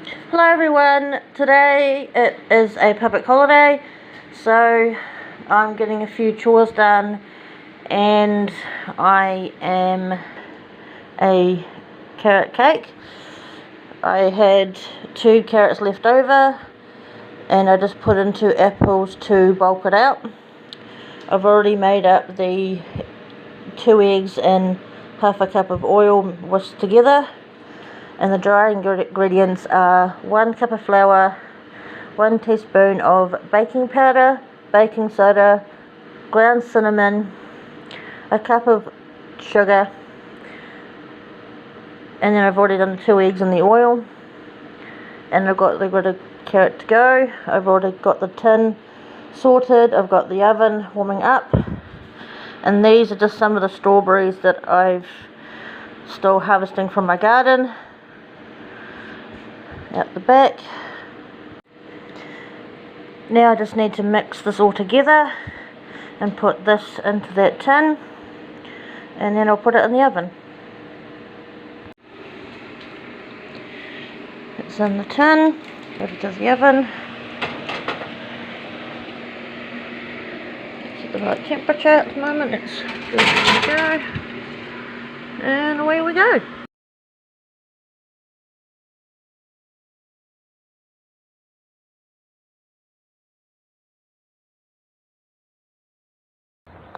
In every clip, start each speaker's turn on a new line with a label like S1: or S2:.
S1: Hello everyone, today it is a public holiday, so I'm getting a few chores done and I am a carrot cake. I had 2 carrots left over and I just put in 2 apples to bulk it out. I've already made up the 2 eggs and half a cup of oil whisked together. And the dry ingredients are 1 cup of flour, 1 teaspoon of baking powder, baking soda, ground cinnamon, a cup of sugar, and then I've already done the 2 eggs in the oil, and I've got the carrot to go. I've already got the tin sorted, I've got the oven warming up, and these are just some of the strawberries that I've still harvesting from my garden. Out the back. Now I just need to mix this all together and put this into that tin, and then I'll put it in the oven. It's in the tin, put it to the oven. It's at the right temperature at the moment, it's ready to go, and away we go.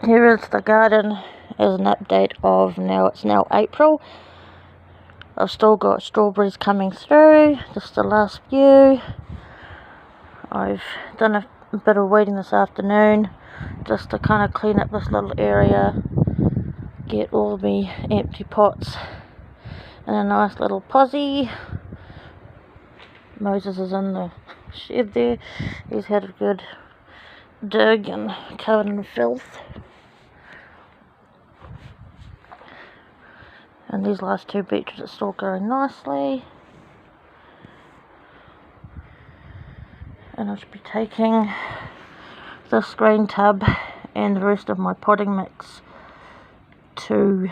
S1: Here is the garden as an update of it's now April. I've still got strawberries coming through, just the last few. I've done a bit of weeding this afternoon just to kind of clean up this little area, get all the empty pots in a nice little posie. Moses is in the shed there, he's had a good dig and covered in filth. And these last 2 beetroots are still growing nicely. And I should be taking this green tub and the rest of my potting mix to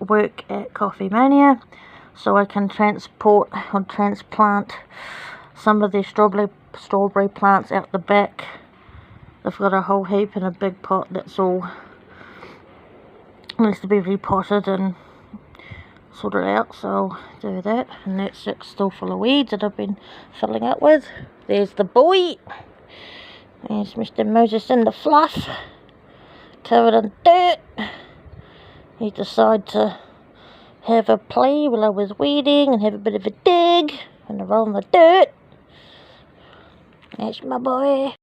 S1: work at Coffee Mania, so I can transport or transplant some of the strawberry plants out the back. They've got a whole heap in a big pot that's all needs to be repotted and sorted out, so I'll do that. And that's still full of weeds that I've been filling up with. There's the boy, there's Mr. Moses in the fluff, covered in dirt. He decided to have a play while I was weeding and have a bit of a dig and a roll in the dirt. That's my boy.